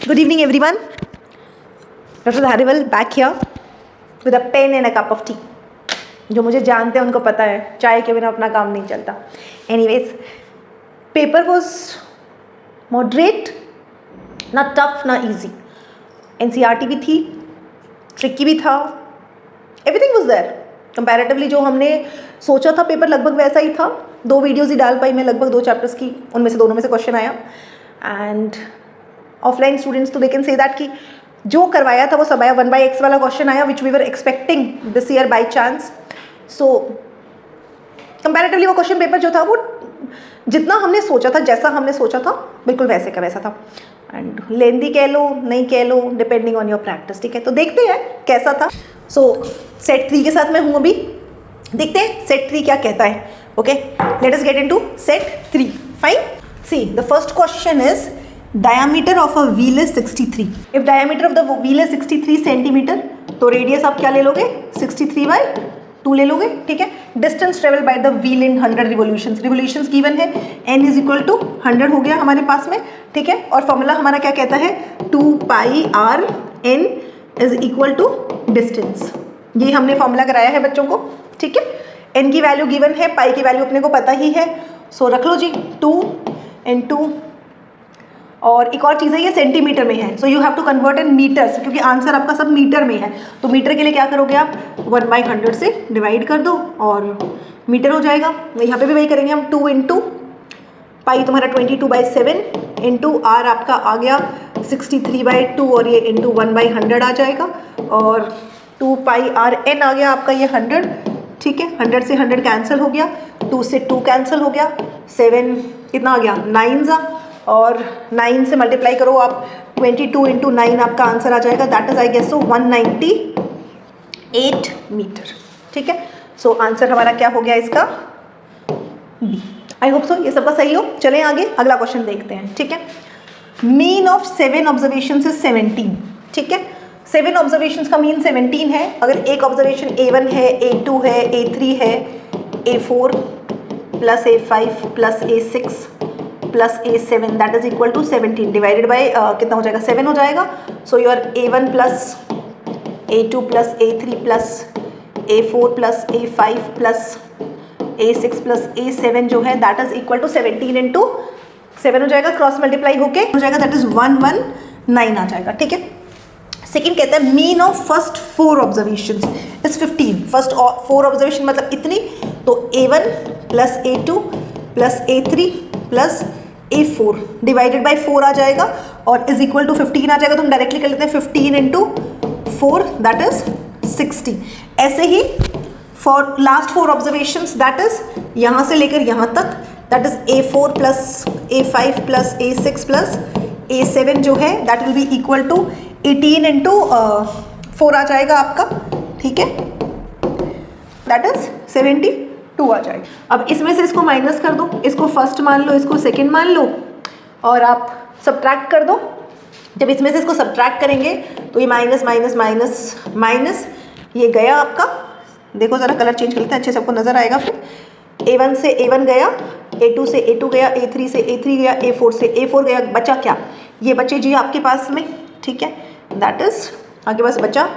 Good evening, everyone. Dr. Dhariwal back here with a pen and a cup of tea. जो मुझे जानते हैं उनको पता है चाय के बिना अपना काम नहीं चलता. Anyways, paper was moderate, ना tough ना easy. NCERT भी थी, tricky भी था. Everything was there. Comparatively जो हमने सोचा था पेपर लगभग वैसा ही था. 2 वीडियोज़ ही डाल पाई मैं लगभग 2 चैप्टर्स की, उनमें से दोनों में से क्वेश्चन आया. एंड ऑफलाइन स्टूडेंट्स तो दे कैन से दैट कि जो करवाया था वो सब आया. 1/x वाला क्वेश्चन आया which we were expecting this year by chance. So comparatively वो क्वेश्चन पेपर जो था वो जितना हमने सोचा था, जैसा हमने सोचा था, बिल्कुल वैसे का वैसा था. एंड लेंदी कह लो नहीं कह लो डिपेंडिंग ऑन योर प्रैक्टिस. ठीक है, तो देखते हैं कैसा था. सो सेट 3 के साथ मैं हूँ अभी. देखते हैं सेट 3 क्या कहता है. Okay, let us get into set 3. Fine. See the first question is diameter of a wheel is 63. If diameter of the wheel is 63 centimetre तो रेडियस आप क्या ले लोगे 63/2 ले लोगे. ठीक है, distance travel by the wheel in 100 revolutions. Revolutions given है, n इज इक्वल टू 100 हो गया हमारे पास में. ठीक है, और फॉर्मूला हमारा क्या कहता है 2πr n is equal to distance. ये हमने फॉर्मूला कराया है बच्चों को. ठीक है, n की वैल्यू गिवन है, पाई की वैल्यू अपने को पता ही है. सो रख लो जी 2 × 2. और एक और चीज़ है ये सेंटीमीटर में है, so you have to convert in metres क्योंकि आंसर आपका सब मीटर में है. तो मीटर के लिए क्या करोगे आप 1/100 से डिवाइड कर दो और मीटर हो जाएगा. यहाँ पे भी वही करेंगे हम. 2 × पाई तुम्हारा 22/7 इंटू आर आपका आ गया 63/2 और ये इंटू 1/100 आ जाएगा. और 2πrn आ गया आपका ये 100. ठीक है, 100 से 100 कैंसिल हो गया, 2 से 2 कैंसिल हो गया, 7 कितना आ गया 9 और 9 से मल्टीप्लाई करो आप 22 × 9 आपका आंसर आ जाएगा. That is I guess so 198 metre. ठीक है, सो आंसर हमारा क्या हो गया इसका बी. आई होप सो ये सबका सही हो. चलें आगे, अगला क्वेश्चन देखते हैं. ठीक है, मीन ऑफ 7 ऑब्जर्वेशंस इज 17. ठीक है, 7 ऑब्जर्वेशंस का मीन 17 है. अगर एक ऑब्जर्वेशन A1 है, A2 है, A3 है, A4 plus A5 plus A6 plus A7 that is equal to 17 divided by कितना हो जाएगा 7 हो जाएगा. So your A1 plus A2 plus A3 plus A4 plus A5 plus A6 plus A7 जो है दैट इज इक्वल टू 17 × 7 हो जाएगा. Cross multiply होके हो जाएगा दैट इज 119 आ जाएगा. ठीक है, सेकेंड कहता है mean of first 4 observations is 15. First 4 observation मतलब इतनी, तो A1 plus A2 plus A3 plus A4 divided by 4 आ जाएगा और इज इक्वल टू 15 आ जाएगा. तो हम डायरेक्टली कर लेते हैं 15 × 4 दैट इज 60. ऐसे ही for last 4 observations that is यहाँ से लेकर यहाँ तक that is A4 plus A5 plus A6 plus A7 जो है that will be equal to 18 × 4 आ जाएगा आपका. ठीक है, दैट इज 72 आ जाएगा. अब इसमें से इसको माइनस कर दो, इसको फर्स्ट मान लो, इसको सेकंड मान लो और आप सब्ट्रैक्ट कर दो. जब इसमें से इसको सब्ट्रैक्ट करेंगे तो ये माइनस माइनस माइनस माइनस ये गया आपका. देखो ज़रा कलर चेंज कर लेते हैं, अच्छे से आपको नज़र आएगा. फिर A1 से A1 गया, A2 से A2 गया, A3 से A3 गया, A4 से A4 गया. बचा क्या, ये बचे जी आपके पास में. ठीक है, दैट इज आपके पास बचा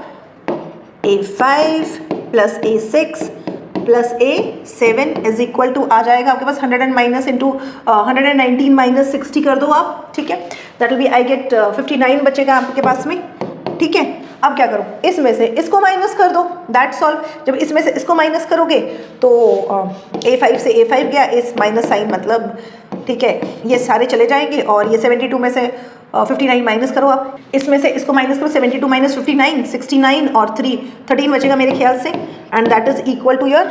A5 plus A6 plus A7 is equal to आ जाएगा आपके पास 100 माइनस इंटू 119 माइनस 60 कर दो आप. ठीक है, that will be I get 59 बचेगा आपके पास में. ठीक है, अब क्या करो, इसमें से इसको माइनस कर दो, दैट्स ऑल. जब इसमें से इसको माइनस करोगे तो A5 से A5 गया, इस माइनस साइन मतलब. ठीक है, ये सारे चले जाएंगे और ये 72 में से 59 माइनस करो आप. इसमें से इसको माइनस करो, 72 माइनस 59 69 और 13 बचेगा मेरे ख्याल से. And that is equal to your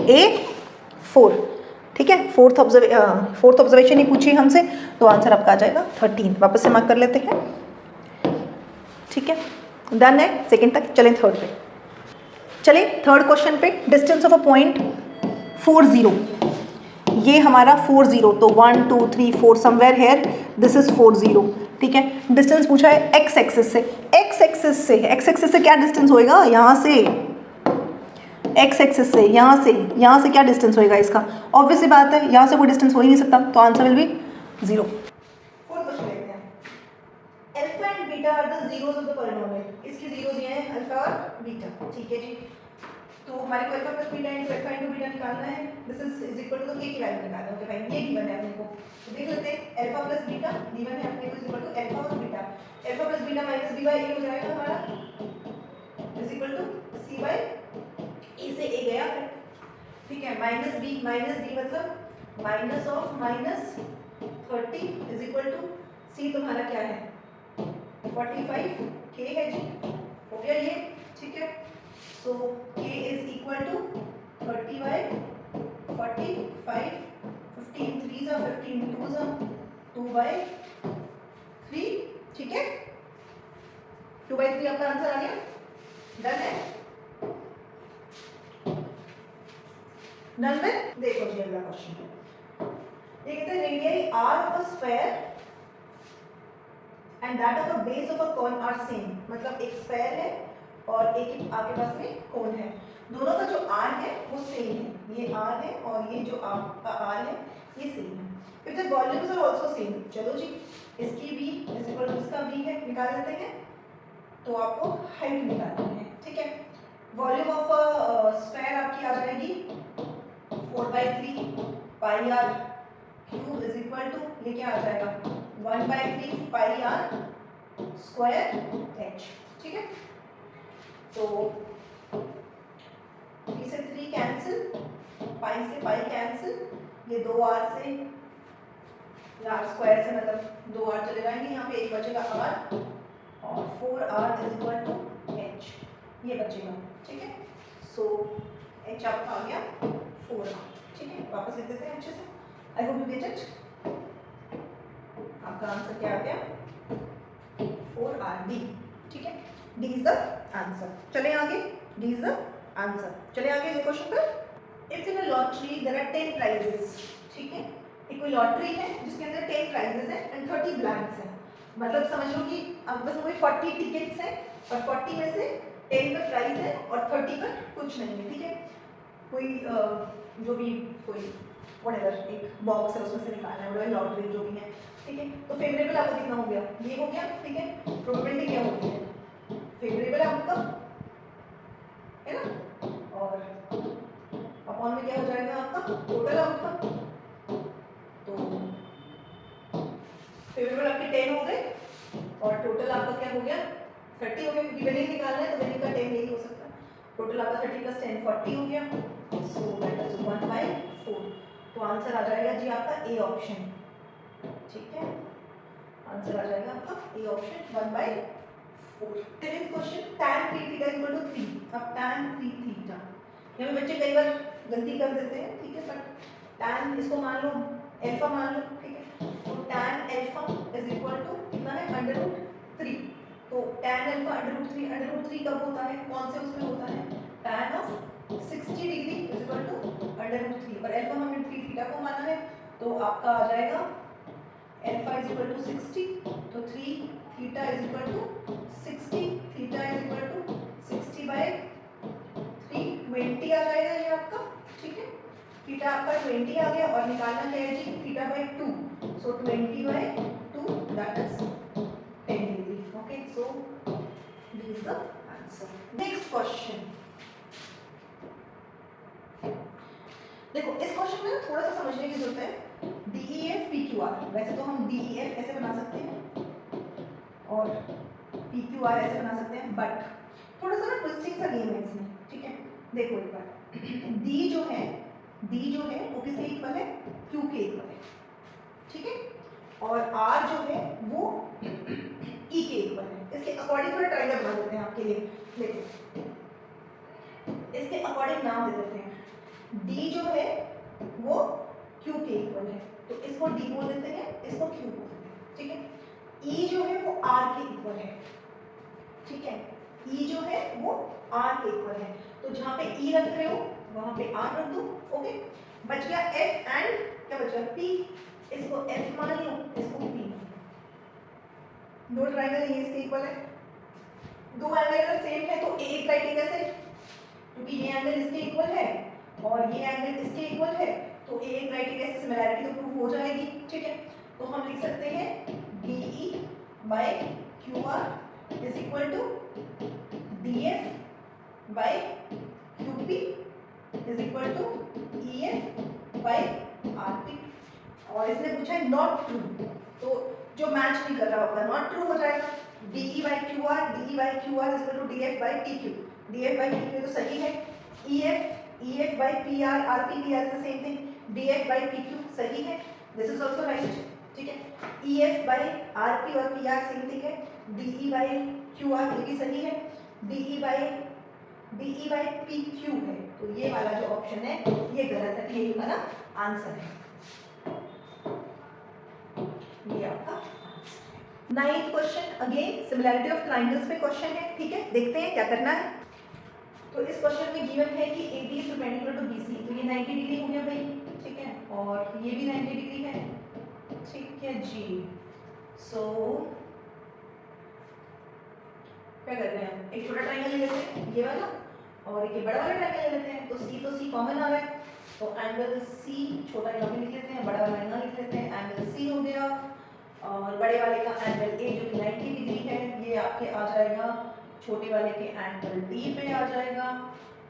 A4. ठीक है, फोर्थ ऑब्जर्वेशन ही पूछी हमसे, तो आंसर आपका आ जाएगा 13. वापस से मार्क कर लेते हैं. ठीक है, डन है सेकेंड तक. चलें थर्ड पे. चलें थर्ड क्वेश्चन पे. Distance of a point 40. ये हमारा 40, तो 1 2 3 4 समवेयर हेयर दिस इज 40. ठीक है, डिस्टेंस पूछा है एक्स एक्सिस से. एक्स एक्सिस से क्या डिस्टेंस होएगा, यहाँ से एक्स एक्सिस से यहाँ से क्या डिस्टेंस होएगा इसका. ऑब्वियस सी बात है, यहाँ से कोई डिस्टेंस हो ही नहीं सकता, तो answer will be 0. Beta are the zeros of the polynomial, इसकी जीरोस ये हैं अल्फा और बीटा, ठीक है जी। तो हमारे को alpha plus beta into alpha into beta निकालना है, दिस इज इक्वल टू के की वैल्यू निकालना है। ओके भाई, ये गिवन है अपने को, तो देख लेते हैं अल्फा प्लस बीटा गिवन है अपने को इज इक्वल टू अल्फा और beta. Alpha plus beta minus B by A हो जाएगा हमारा is equal to C by A से ए गया है, ठीक है। माइनस बी मतलब minus of minus 30 is equal to C तुम्हारा क्या है 45 के है जी, हो गया ये, ठीक है। So k is equal to 30 by 45, 15 3 जा 15 2 जा 2 बाई 3, ठीक है। 2 बाई 3 आपका आंसर आ गया, डन है, डन में। देखो जी अगला क्वेश्चन, ये कहते हैं radius r of a sphere and that of a base of a cone are same, मतलब एक स्फीयर है और एक आपके पास में कोन है, दोनों का जो r है वो सेम है, ये r है और ये जो आपका r है ये सेम है। If the volumes are also same, चलो जी इसकी v इज इक्वल टू इसका v है, निकाल लेते हैं। तो आपको हाइट निकालनी है, ठीक है। वॉल्यूम ऑफ स्फीयर आपकी आ जाएगी 4/3 pi r cube is equal to, ये क्या आ जाएगा 1/3 पाई r स्क्वायर h, ठीक है। तो 3 से 3 कैंसिल, पाई से पाई कैंसिल, ये 2r से r स्क्वायर से मतलब 2r चले जाएंगे, यहाँ पे एक बचेगा r और 4r is equal to h, ये बचेगा, ठीक है। सो h आपका आ गया 4r, ठीक है। वापस लिख देते हैं अच्छे से, I hope you get it. आपका आंसर क्या आ गया 4rd, ठीक है। D is the answer. चले आगे, डी इज द आंसर। चले आगे अगले क्वेश्चन पर। If in a lottery there are 10 prizes, ठीक है। एक कोई लॉटरी है जिसके अंदर 10 प्राइजेस हैं एंड 30 ब्लैंक्स हैं, मतलब समझ लो कि अब बस कोई 40 टिकट्स हैं और 40 में से 10 का प्राइस है और 30 का कुछ नहीं है, ठीक है। कोई जो भी कोई व्हाटएवर एक बॉक्स है उसमें से निकालना है, व्हाटएवर लॉटरी जो भी है, ठीक है। तो फेवरेबल आपका कितना हो गया, ये हो गया, ठीक है। प्रोबेबिलिटी क्या होती है, फेवरेबल आपका है ना, और अपॉन में क्या हो जाएगा आपका टोटल आउटकम। तो फेवरेबल आपके 10 हो गए और टोटल आपका क्या हो गया 30 हो गया, क्योंकि विनिंग निकालना है तो विनिंग का 10 यही हो सकता है। टोटल आपका 30 प्लस 10 40 हो गया, सो दैट इज 1/4। तो आंसर आ जाएगा जी आपका ए ऑप्शन, ठीक है। आंसर आ जाएगा आपका A option 1/4। Seventh question, tan 3 theta equal to 3। अब tan 3 थीटा, यहाँ पे बच्चे कई बार गलती कर देते हैं, ठीक है। बट tan इसको मान लो अल्फा मान लो, ठीक है। तो tan alpha is equal to कितना है √3। तो tan अल्फा √3 कब होता है, कौन से उसमें होता है, tan of 60 degree is equal to √3, और अल्फा हमने 3 थीटा को माना है, तो आपका आ जाएगा अल्फा इज इक्वल टू 60, तो 3 theta is equal to 60, theta is equal to 60/3 20 आ जाएगा ये आपका, ठीक है। थीटा आपका 20 आ गया और निकालना क्या है जी θ/2, सो 20/2 that is 10 degree, okay. So D is the answer. Next question, देखो इस क्वेश्चन में थोड़ा सा समझने की जरूरत है। DEF PQR, वैसे तो हम DEF ऐसे बना सकते हैं और PQR ऐसे बना सकते हैं, बट थोड़ा सा ना ट्विस्टिंग सा गेम है इसमें, ठीक है। देखो एक बार, D जो है वो किसके इक्वल है, Q के इक्वल है, ठीक है। और R जो है वो E के इक्वल है। इसके अकॉर्डिंग थोड़ा ट्रायंगल बना देते हैं आपके लिए, देखो इसके अकॉर्डिंग नाम दे देते हैं। D जो है वो Q के इक्वल है, तो इसको D बोल देते हैं, इसको Q बोल देते हैं, ठीक है। E जो है वो R के इक्वल है, ठीक है। E जो है वो R के इक्वल है, तो जहां पे E रख रहे हो वहां पे R रख दो, ओके। बच गया F एंड क्या बचा P, इसको F मान लो, इसको P मान लो। दो ट्रायंगल ये इसके इक्वल है, दो एंगल अगर सेम है तो एक राइटिंग कैसे, क्योंकि ये एंगल इसके इक्वल है और ये एंगल इसके इक्वल है, तो एक राइटिंग ऐसे सिमिलैरिटी तो प्रूव हो जाएगी, ठीक है। तो हम लिख सकते हैं DE/Q Q R is equal to D F by Q P is equal to E F by R P. और इसने पूछा है नॉट ट्रू, तो जो मैच नहीं कर रहा होगा नॉट ट्रू हो जाएगा। D E by Q R is equal to D F by T Q, D F by T Q तो सही है। E F by P R P R is the same thing, D F by P Q सही है, this is also right. ठीक है, E F by R P और P R same thing है, D E by Q R ये भी सही है, D E by P Q है, तो ये वाला जो ऑप्शन है ये गलत है, ये हमारा आंसर है, ये आपका। Ninth question, again similarity of triangles पे क्वेश्चन है। ठीक है, देखते हैं क्या करना है। तो इस क्वेश्चन में गिवन है कि AB is perpendicular to BC, तो ये 90 डिग्री हो गया भाई। ठीक है, और ये भी 90 डिग्री है। ठीक है जी, सो क्या करते हैं, एक छोटा ट्राइंगल ले लेते हैं ये वाला, और एक बड़ा वाला ट्राइंगल ले लेते हैं। तो C कॉमन आ रहा है, तो एंगल C छोटा यहाँ पे लिख लेते हैं, बड़ा वाला यहाँ लिख लेते हैं, एंगल C हो गया। और बड़े वाले का एंगल A जो कि 90 डिग्री है, ये आपके आ जाएगा छोटे वाले के एंगल D पे आ जाएगा।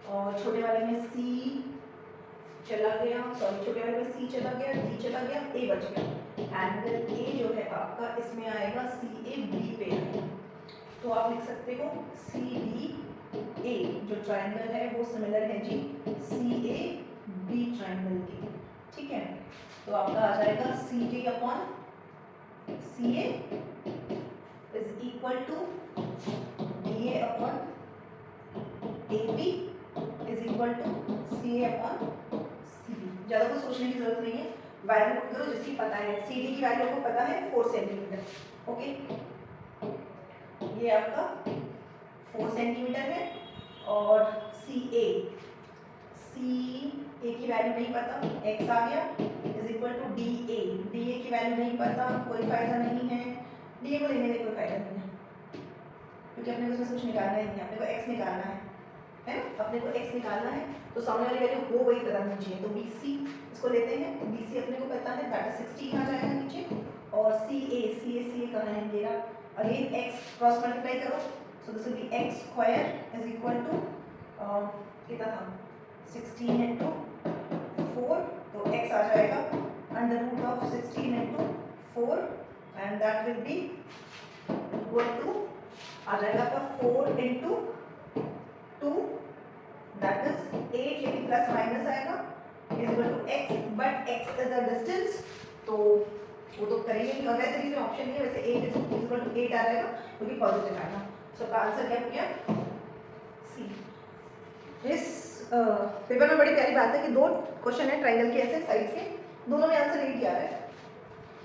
और छोटे वाले में C चला गया, सॉरी छोटे वाले में C चला गया, D चला गया, A बच गया। एंगल A जो है आपका इसमें आएगा CAB पे आएगा, तो आप लिख सकते हो CDA जो ट्राइंगल है वो सिमिलर है जी CAB ट्राइंगल के। ठीक है, तो आपका आ जाएगा CD upon CA is equal to DA upon AB is equal to CA upon CB। ज़्यादा कुछ सोचने की जरूरत नहीं है, वैल्यू पुट करो जिसकी पता है। CD की वैल्यू आपको पता है 4 सेंटीमीटर। ओके, ये आपका 4 सेंटीमीटर है। और CA की वैल्यू नहीं पता, x आ गया इज इक्वल टू DA की वैल्यू नहीं पता, कोई फायदा नहीं है, DA को लेने का कोई फायदा नहीं है, क्योंकि अपने को इसमें कुछ निकालना ही नहीं है, अपने को x निकालना है ना, अपने को x निकालना है, तो सामने वाली वैल्यू हो वही पता होनी चाहिए। तो BC इसको लेते हैं, BC अपने को पता है दैट इज 16 आ जाएगा नीचे, और CA कहाँ है मेरा, अगेन x क्रॉस मल्टीप्लाई करो, so this will be x square is equal to कितना था 16 इंटू 4, तो x आ जाएगा under root of 16 into 4 and that will be equal to आ जाएगा आपका 4 इंटू 2 दैट इज 8, लेकिन प्लस माइनस आएगा is equal to x, but x is the distance, तो वो तो करेंगे नहीं, और वैसे भी ऑप्शन नहीं है, वैसे 8 इज इक्वल टू 8 आ जाएगा क्योंकि पॉजिटिव आएगा। सो का आंसर क्या हो गया सी। इस पेपर में बड़ी प्यारी बात है कि 2 क्वेश्चन है ट्राइंगल के ऐसे साइड के, दोनों में आंसर 8 ही आ रहा है,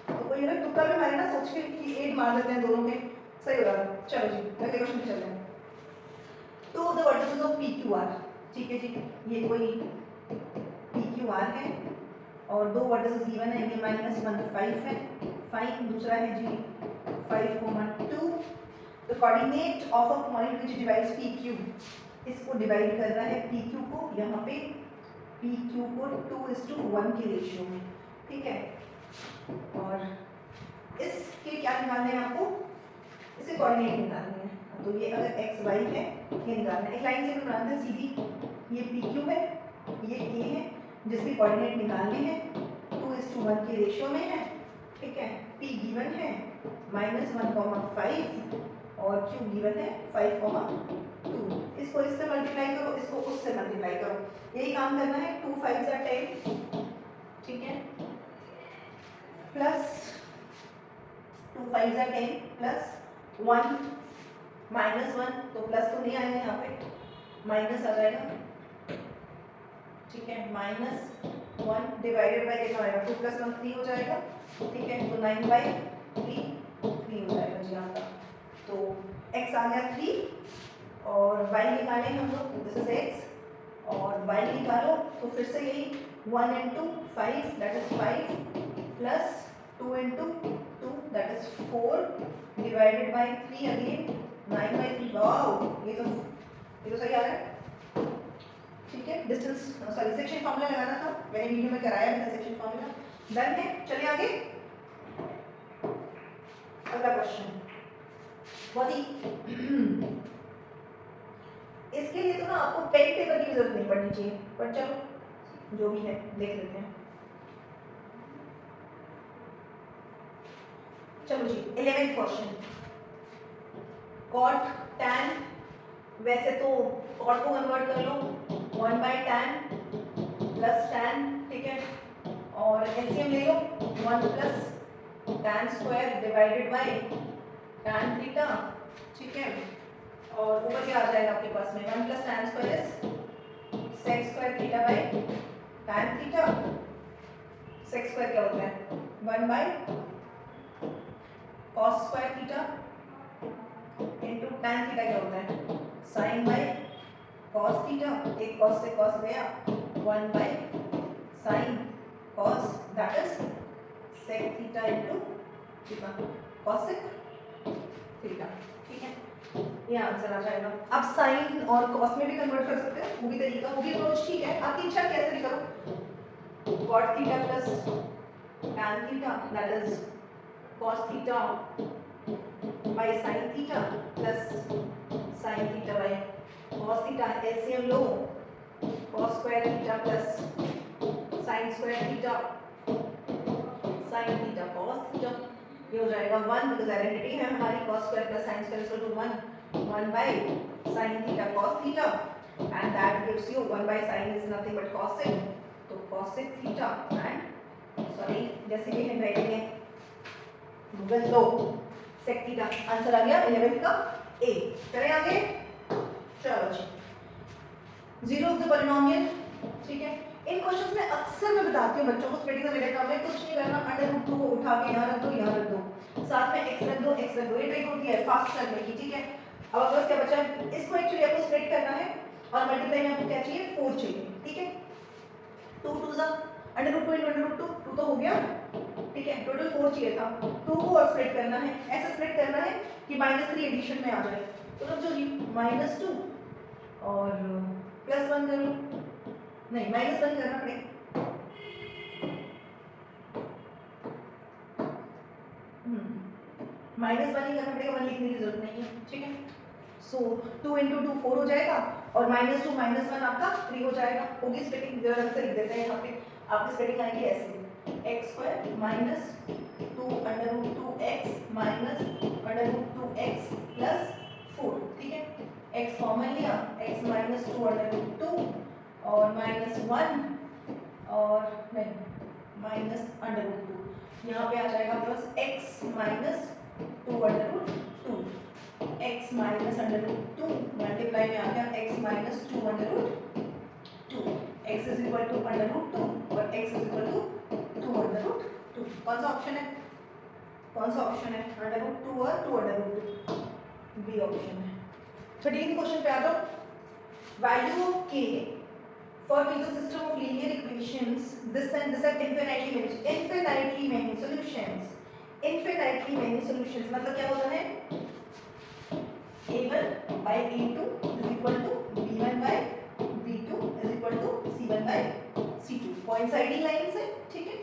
तो कोई ना तुक्का में मारे ना सोच के कि 8 मार देते हैं दोनों में, सही हो रहा है। चलो जी अगले क्वेश्चन पे चलते हैं। तो द वर्टिसेस ऑफ PQR, ठीक है जी, ये कोई PQR है और 2 वर्टिसेस गिवन है, ये -1 5 है, फाइन, दूसरा है जी 5,2। The coordinate of a point which divides PQ, इसको डिवाइड कर रहा है PQ को, यहाँ पे PQ को 2:1 के रेशियो में। ठीक है, और इसके क्या निकालने हैं आपको, इसके कोऑर्डिनेट निकालने हैं, तो ये अगर x y है ये निकालना है। एक लाइन से बनाते हैं सीधी, ये PQ है, ये A है, जिसके कोऑर्डिनेट निकालने हैं, 2:1 के रेशियो में है। ठीक है, P गिवन है -1,5 और Q गिवन है 5,2। इसको इससे मल्टीप्लाई करो, इसको उससे मल्टीप्लाई करो, यही काम करना है। 2 5 जा 10, ठीक है, प्लस 2 5 जा 10 प्लस 1 -1, तो प्लस तो नहीं आएगा यहाँ पे, माइनस आ जाएगा। ठीक है, -1 डिवाइडेड बाय कितना आएगा, 2 + 1 3 हो जाएगा। ठीक है, तो 9/3 3 हो जाएगा जी आपका। तो x आ गया 3 और y निकालें हम लोग, दिस इज x, और y निकालो तो फिर से यही 1 × 5 that is 5 plus 2 × 2 that is 4 divided by 3 again 9/3। Wow, ये तो सही आ रहा है। ठीक है, डिस्टेंस सॉरी सेक्शन फार्मूला लगाना था, मैंने वीडियो में कराया है सेक्शन फार्मूला। डन है, चलिए आगे अगला क्वेश्चन। बहुत ही इसके लिए तो ना आपको पेन पेपर की जरूरत नहीं पड़नी चाहिए, पर चलो जो भी है देख लेते हैं। चलो जी 11th क्वेश्चन, कॉट tan, वैसे तो कॉट को कन्वर्ट कर लो 1/tan प्लस tan, ठीक है, और एलसीएम ले लो 1 plus tan square divided by tan theta, ठीक है, और ऊपर क्या आ जाएगा आपके पास में 1 plus tan square is sec square theta by tan theta. sec square क्या होता है 1 by cos square theta into tan theta क्या होता है sin बाय cos थीटा, एक cos से cos गया 1 by sin cos that is sec theta into कितना cosec थीटा, ठीक है, ये आंसर आ जाएगा। अब sin और cos में भी कन्वर्ट कर सकते हैं, वो भी तरीका, वो भी अप्रोच ठीक है, आपकी इच्छा कैसे भी करो। cot theta plus tan theta that is cos theta by sin theta plus sin theta by cos theta, LCM low cos square theta plus sin square theta sin theta cos theta, ये हो जाएगा 1 because identity है हमारी cos square plus sin square equal to 1 by sin theta cos theta and that gives you 1 by sin is nothing but cosec, तो cosec theta and sorry जैसे भी handwriting है Google लो sec theta, answer आ गया 11th का ए। चले आगे, चलो जी zero of the polynomial, ठीक है, इन क्वेश्चंस में अक्सर मैं बताती हूँ बच्चों को स्प्लिटिंग द मिडिल टर्म में कुछ नहीं करना, √2 को उठा के यहाँ रख दो, यहाँ रख दो, साथ में x रख दो, ये ट्रिक होती है फास्ट करने की, ठीक है। अब आपके पास क्या बचा है, इसको एक्चुअली आपको स्प्लिट करना है और मल्टीप्लाई में आपको क्या चाहिए 4 चाहिए, ठीक है, 2 2 √2 √2 2 तो हो गया, ठीक है, टोटल 4 चाहिए था, 2 को और स्प्लिट करना है, ऐसा स्प्लिट करना है कि -3 एडिशन में आ जाए, तो समझो जी -2 और +1 कर लो, नहीं -1 करना पड़ेगा, -1 ही करना पड़ेगा, 1 लिखने की जरूरत नहीं है, ठीक है। सो 2 × 2 4 हो जाएगा और -2 -1 आपका 3 हो जाएगा, होगी स्प्लिटिंग, जरा से लिख देते हैं यहाँ पे, आपकी स्प्लिटिंग आएगी ऐसे x² - 2 √2x -√2x + 4, ठीक है, x कॉमन लिया, x - 2 √2 और -1 और नहीं -√2, यहाँ पे आ जाएगा प्लस x - 2 √2, x - √2 मल्टीप्लाई में आ गया x - 2 √2, x is equal to √2 और x इज इक्वल टू 2 √2, कौन सा ऑप्शन है, √2 और 2 √2, बी ऑप्शन है। 13th क्वेश्चन पे आ जाओ, value of k for the system of linear equations this and this have infinitely many solutions, मतलब क्या होता है a1 by a2 is equal to b1 by b2 is equal to c1 by c2, coinciding lines है, ठीक है,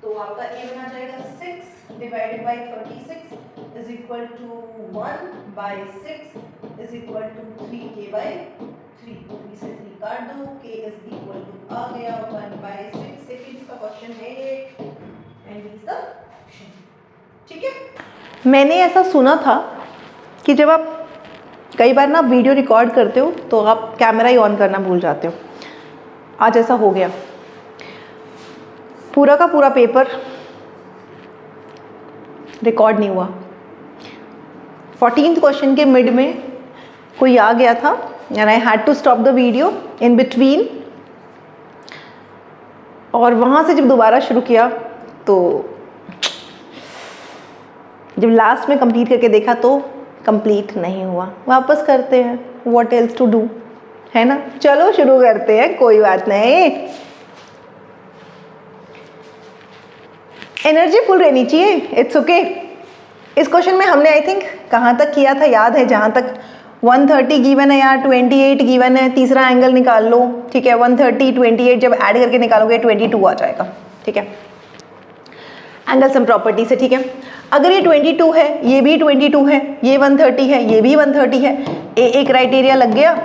तो आपका a1 आ जाएगा 6 divided by 36 is equal to 1 by 6 is equal to 3k by 3, 3 से 3 काट दो, k is equal to आ गया 1 by 6, सेकंड्स का क्वेश्चन है एंड इज द ऑप्शन, ठीक है। मैंने ऐसा सुना था कि जब आप कई बार ना वीडियो रिकॉर्ड करते हो तो आप कैमरा ही ऑन करना भूल जाते हो, आज ऐसा हो गया, पूरा का पूरा पेपर रिकॉर्ड नहीं हुआ, 14th क्वेश्चन के मिड में कोई आ गया था and I had to stop the video in between, और वहाँ से जब दोबारा शुरू किया तो जब लास्ट में कंप्लीट करके देखा तो कंप्लीट नहीं हुआ, वापस करते हैं, what else to do, है ना, चलो शुरू करते हैं, कोई बात नहीं, एनर्जी फुल रहनी चाहिए, इट्स ओके। इस क्वेश्चन में हमने आई थिंक कहाँ तक किया था याद है, जहाँ तक 130 गिवन है यार, 28 गिवन है, तीसरा एंगल निकाल लो, ठीक है, 130 28 जब ऐड करके निकालोगे 22 आ जाएगा, ठीक है, एंगल सम प्रॉपर्टी से, ठीक है। अगर ये 22 है, ये भी 22 है, ये 130 है, ये भी 130 है, ए क्राइटेरिया लग गया।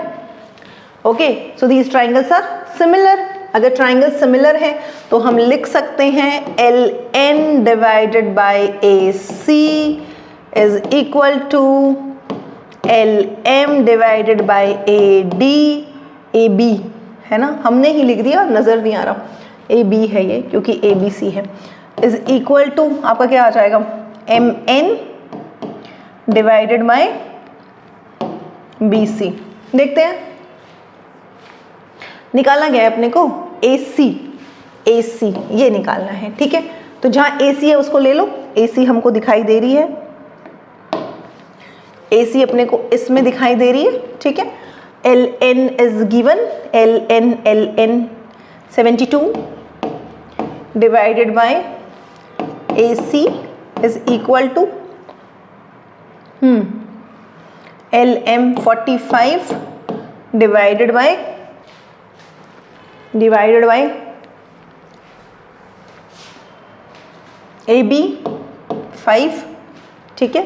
Okay, so these triangles are similar. अगर ट्राइंगल सिमिलर है तो हम लिख सकते हैं LN divided by AC is equal to LM divided by AD, AB है ना, हमने ही लिख दिया, नज़र नहीं आ रहा, AB है ये क्योंकि ABC है, इज इक्वल टू आपका क्या आ जाएगा MN डिवाइडेड बाय BC। देखते हैं, निकालना क्या है अपने को, AC ये निकालना है। ठीक है, तो जहाँ AC है उसको ले लो, AC हमको दिखाई दे रही है, AC अपने को इसमें दिखाई दे रही है। ठीक है, LN is given, LN 72 divided by AC is equal to LM 45 divided by AB 5। ठीक है,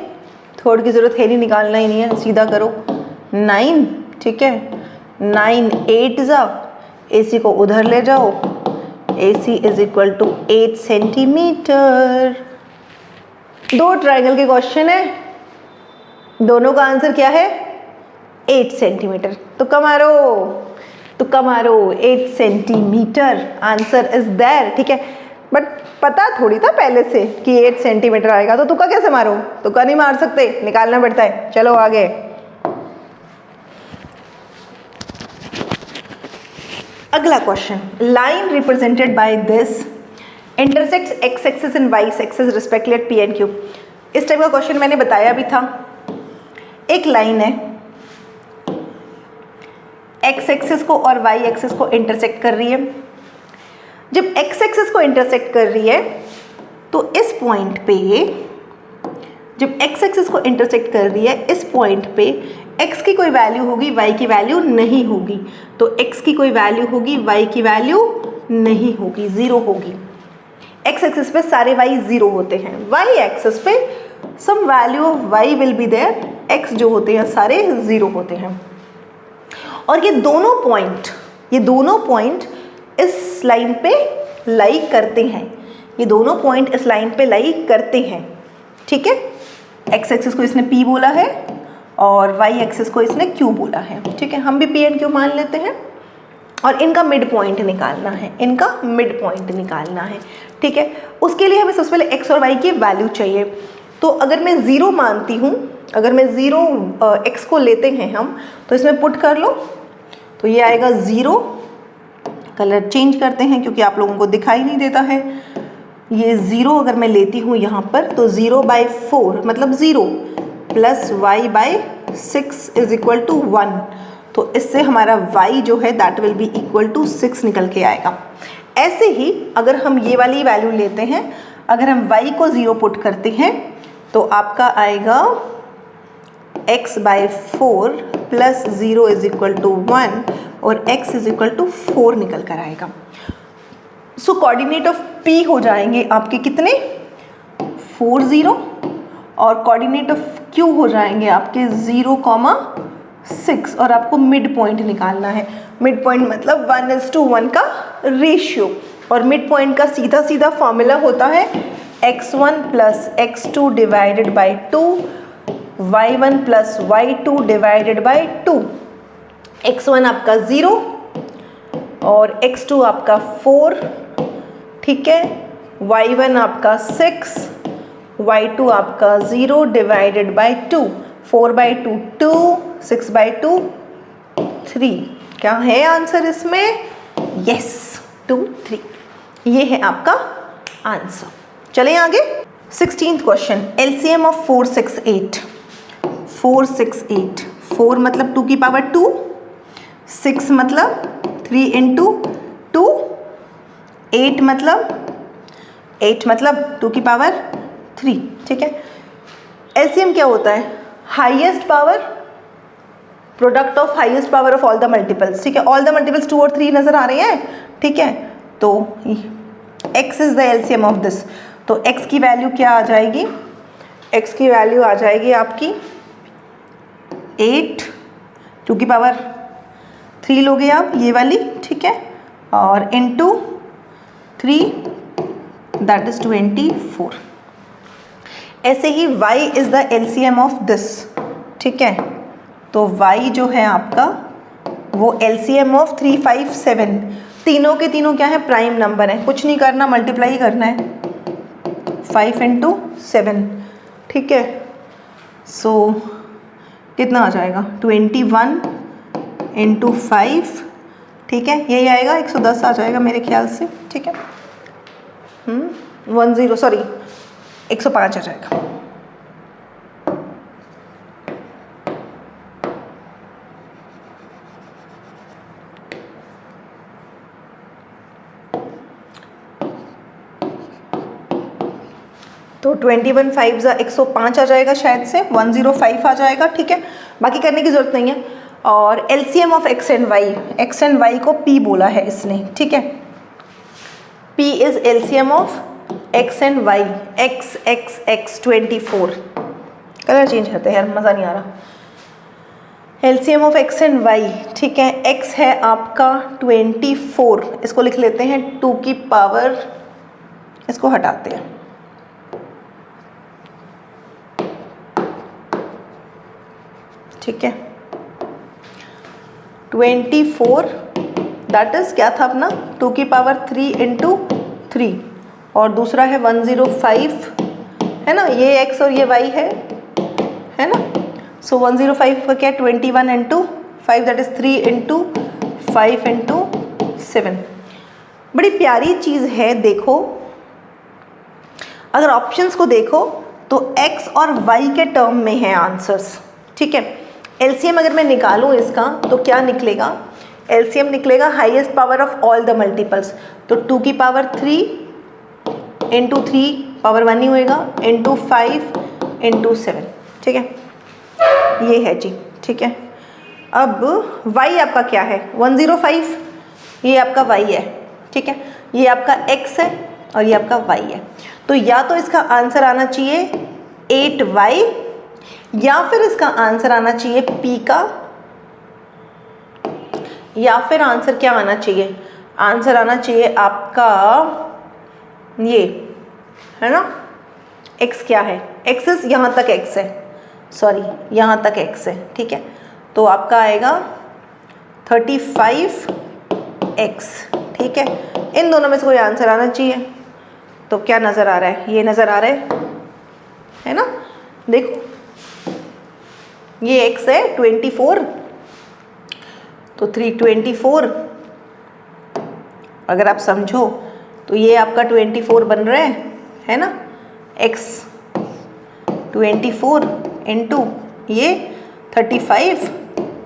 थर्ड की जरूरत है नहीं, निकालना ही नहीं है, सीधा करो 9। ठीक है, 9 8 जा, AC को उधर ले जाओ, AC is equal to 8 centimetre. दो ट्राइंगल के क्वेश्चन है, दोनों का आंसर क्या है 8 सेंटीमीटर। तुक्का मारो 8 सेंटीमीटर, आंसर इज देयर। ठीक है, बट पता थोड़ी था पहले से कि 8 सेंटीमीटर आएगा, तो तुक्का कैसे मारो, तुक्का नहीं मार सकते, निकालना पड़ता है। चलो आगे, अगला question, line represented by this intersects x axis and y axis respectively at P and Q। इस टाइप का क्वेश्चन मैंने बताया भी था। एक लाइन है, एक्स एक्सिस को और वाई एक्सिस को इंटरसेक्ट कर रही है। जब एक्स एक्सिस को इंटरसेक्ट कर रही है तो इस पॉइंट पे, जब एक्स एक्सिस को इंटरसेक्ट कर रही है इस पॉइंट पे एक्स की कोई वैल्यू होगी, वाई की वैल्यू नहीं होगी। तो एक्स की कोई वैल्यू होगी, वाई की वैल्यू नहीं होगी, जीरो होगी। एक्स एक्सिस पे सारे वाई जीरो होते हैं, वाई एक्सिस पे some value of y will be there, x जो होते हैं सारे जीरो होते हैं। और ये दोनों पॉइंट इस लाइन पे लाई करते हैं, ये दोनों पॉइंट इस लाइन पे लाई करते हैं। ठीक है, एक्स एक्सिस को इसने P बोला है और वाई एक्सिस को इसने Q बोला है। ठीक है, हम भी P and Q मान लेते हैं और इनका मिड पॉइंट निकालना है। ठीक है, उसके लिए हमें सबसे पहले एक्स और वाई की वैल्यू चाहिए। तो अगर मैं ज़ीरो मानती हूँ, अगर मैं ज़ीरो एक्स को लेते हैं हम, तो इसमें पुट कर लो, तो ये आएगा ज़ीरो। कलर चेंज करते हैं क्योंकि आप लोगों को दिखाई नहीं देता है। ये ज़ीरो अगर मैं लेती हूँ यहाँ पर, तो 0/4 मतलब 0 plus y/6 is equal to 1। तो इससे हमारा y जो है that will be equal to 6 निकल के आएगा। ऐसे ही अगर हम ये वाली वैल्यू लेते हैं, अगर हम y को 0 पुट करते हैं तो आपका आएगा x/4 plus 0 is equal to 1 और x इज इक्वल टू 4 निकल कर आएगा। सो कोऑर्डिनेट ऑफ P हो जाएंगे आपके कितने 4 0 और कोऑर्डिनेट ऑफ Q हो जाएंगे आपके 0,6 और आपको मिड पॉइंट निकालना है। मिड पॉइंट मतलब 1:1 का रेशियो, और मिड पॉइंट का सीधा सीधा फॉर्मूला होता है x1 plus x2 divided by 2, y1 plus y2 divided by 2। x1 आपका 0 और x2 आपका 4, ठीक है, y1 आपका 6, y2 आपका 0 डिवाइडेड बाई 2, 4/2 2, 6/2 3। क्या है आंसर इसमें? यस 2 3, ये है आपका आंसर। चलें आगे। 16th question, LCM of 4 6 8। 4 6 8, 4 मतलब 2 की पावर 2, 6 मतलब 3 इंटू 2, 8 मतलब 2 की पावर 3। ठीक है, एलसीएम क्या होता है? Highest power, product of highest power of all the multiples. ठीक है, ऑल द मल्टीपल्स 2 और 3 नजर आ रहे हैं। ठीक है, तो x is the LCM of this, तो x की वैल्यू क्या आ जाएगी? x की वैल्यू आ जाएगी आपकी 8, 2 की पावर 3 लोगे आप ये वाली, ठीक है, और इंटू 3 दैट इज 24। ऐसे ही y is the LCM of this, ठीक है, तो y जो है आपका वो LCM ऑफ 3, 5, 7, तीनों के तीनों क्या है, प्राइम नंबर है, कुछ नहीं करना, मल्टीप्लाई करना है 5 इंटू 7, ठीक है। सो कितना आ जाएगा 21 इंटू 5, ठीक है, यही आएगा 110 आ जाएगा मेरे ख्याल से, ठीक है। 105 आ जाएगा। तो 21 5 105 आ जाएगा, शायद से 105 आ जाएगा, ठीक है, बाकी करने की ज़रूरत नहीं है। और LCM of x and y को p बोला है इसने, ठीक है, p is LCM of x and y, x 24, colour change करते हैं यार, मज़ा नहीं आ रहा। LCM of x and y, ठीक है, x है आपका 24, इसको लिख लेते हैं 2 की पावर, इसको हटाते हैं, ठीक है, 24 दैट इज़ क्या था अपना 2 की पावर 3 इंटू 3, और दूसरा है 105, है ना, ये x और ये y है ना। सो 105 का क्या 21 into 5 that is 3 into 5 into 7। बड़ी प्यारी चीज़ है, देखो अगर ऑप्शंस को देखो तो x और y के टर्म में है आंसर्स, ठीक है। LCM अगर मैं निकालूं इसका तो क्या निकलेगा, LCM निकलेगा highest power of all the multiples, तो 2 की पावर 3 इंटू 3 पावर 1 ही होएगा, इंटू 5 इंटू 7, ठीक है, ये है जी, ठीक है। अब y आपका क्या है 105, ये आपका y है, ठीक है, ये आपका x है और ये आपका y है, तो या तो इसका आंसर आना चाहिए 8y, या फिर इसका आंसर आना चाहिए p का, या फिर आंसर क्या आना चाहिए, आंसर आना चाहिए आपका ये, है ना, x क्या है, x इस यहाँ तक x है, सॉरी यहाँ तक x है, ठीक है, तो आपका आएगा 35x, ठीक है, इन दोनों में से कोई आंसर आना चाहिए। तो क्या नज़र आ रहा है, ये नज़र आ रहा है ना, देखो ये x है 24, तो 324, अगर आप समझो तो ये आपका 24 बन रहा है ना, x 24 इंटू ये 35,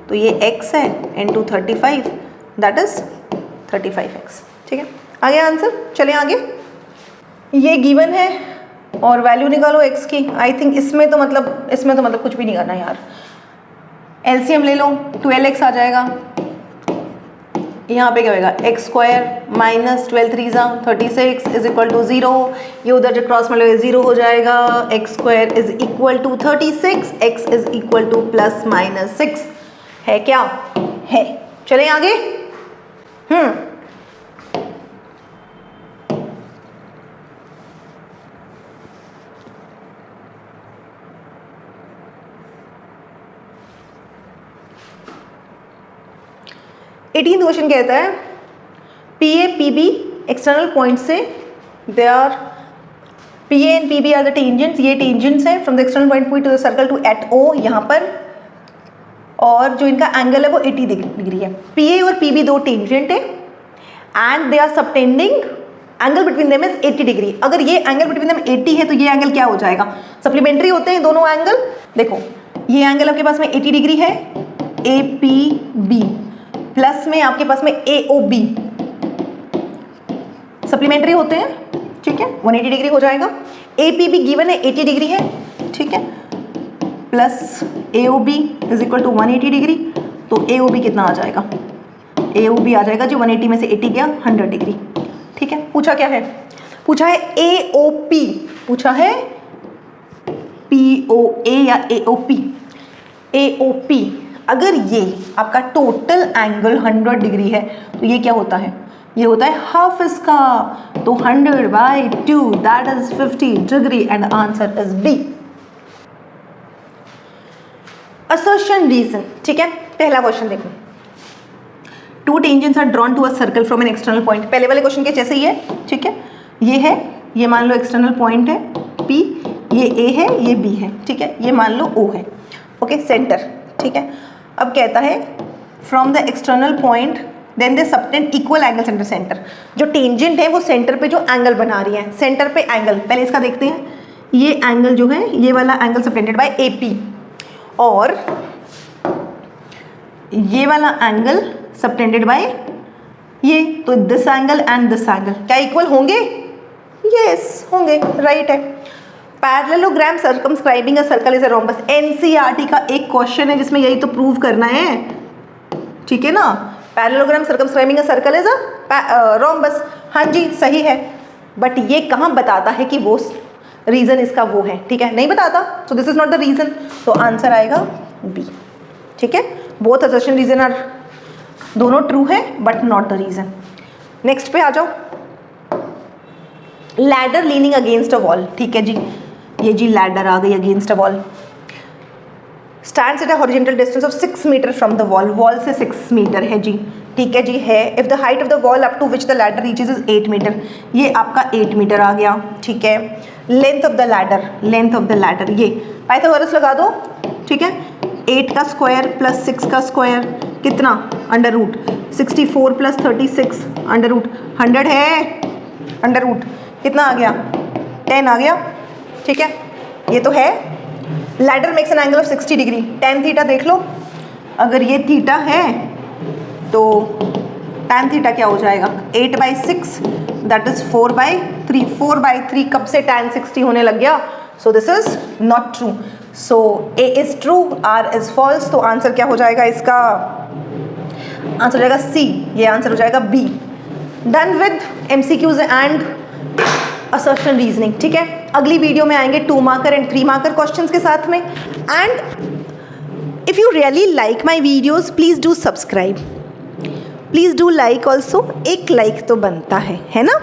तो ये x है इंटू 35 दैट इज़ 35x, ठीक है, आगे आंसर, चलें आगे। ये गिवन है और वैल्यू निकालो x की, आई थिंक इसमें तो मतलब कुछ भी नहीं करना यार, LCM ले लो 12x आ जाएगा, यहाँ पे क्या होगा x square minus 12 3 36 is equal to 0, ये उधर जो क्रॉस मतलब 0 हो जाएगा, x square is equal to 36, x is equal to plus minus 6 है, क्या है, चलें आगे। 18th क्वेश्चन कहता है PA PB एक्सटर्नल पॉइंट से they are PA and PB are the tangents, ये टेंजेंट्स हैं from the external point P to the circle to at O यहाँ पर, और जो इनका एंगल है वो 80 डिग्री है। PA और PB दो टेंजेंट है and they are subtending, angle between them is 80 degree. अगर ये एंगल बिटवीन देम 80 है तो ये एंगल क्या हो जाएगा, सप्लीमेंट्री होते हैं दोनों एंगल। देखो ये एंगल आपके पास में 80 डिग्री है APB, प्लस में आपके पास में AOB, सप्लीमेंट्री होते हैं, ठीक है, 180 डिग्री हो जाएगा। APB गिवन है 80 डिग्री है, ठीक है, plus AOB is equal to 180 degree, तो AOB कितना आ जाएगा, AOB आ जाएगा जो 180 में से 80 गया 100 डिग्री, ठीक है। पूछा क्या है, पूछा है AOP, पूछा है P AOA या AOP, AOP अगर ये आपका टोटल एंगल 100 डिग्री है तो ये क्या होता है, ये होता है हाफ इसका, तो 100/2 that is 50 degree and answer is B. Assertion reason, ठीक है। पहला क्वेश्चन देखो, two tangents are drawn to a circle from an external point, पहले वाले क्वेश्चन के जैसे ही है, ठीक है। ये है, ये मान लो एक्सटर्नल पॉइंट है P, ये A है, ये B है, ठीक है। ये मान लो O है, ओके, सेंटर, ठीक है। अब कहता है from the external point then they subtend equal angle centre centre, जो टेंजेंट है वो सेंटर पे जो एंगल बना रही है, सेंटर पे एंगल, पहले इसका देखते हैं। ये एंगल जो है, ये वाला एंगल सबटेंडेड बाय AP और ये वाला एंगल सबटेंडेड बाय ये, तो this angle and this angle क्या इक्वल होंगे? यस होंगे, राइट है। Parallelogram circumscribing a circle is a rhombus, NCERT का एक क्वेश्चन है जिसमें यही तो प्रूव करना है, ठीक है ना। Parallelogram circumscribing a circle is a rhombus, हाँ जी सही है, बट ये कहाँ बताता है कि वो रीजन इसका वो है, ठीक है, नहीं बताता, so this is not the reason, तो आंसर आएगा बी, ठीक है। बोथ असर्शन रीजन आर, दोनों ट्रू है but not the reason. Next पे आ जाओ, ladder leaning against a wall, ठीक है जी, ये जी लैडर आ गई against a wall, stands at a horizontal distance of 6 metre from the wall, wall से 6 मीटर है जी, ठीक है जी है। If the height of the wall up to which the ladder reaches is 8 metre, ये आपका 8 मीटर आ गया, ठीक है। Length of the ladder, length of the ladder, ये पाइथागोरस लगा दो, ठीक है। 8 का स्क्वायर प्लस 6 का स्क्वायर कितना, under root 64 plus 36 under root 100 है, अंडर रूट कितना आ गया, 10 आ गया, ठीक है। ये तो है। Ladder makes an angle of 60 degree, tan theta देख लो, अगर ये थीटा है तो tan थीटा क्या हो जाएगा, 8/6 दैट इज 4/3, 4/3 कब से tan 60 होने लग गया, so this is not true, so A is true, R is false, तो आंसर क्या हो जाएगा इसका, आंसर हो जाएगा C, ये आंसर हो जाएगा B। Done with MCQs and assertion reasoning, ठीक है। अगली वीडियो में आएंगे 2 मार्कर एंड 3 मार्कर क्वेश्चंस के साथ में। And if you really like my videos please do subscribe, please do like also, एक लाइक तो बनता है ना।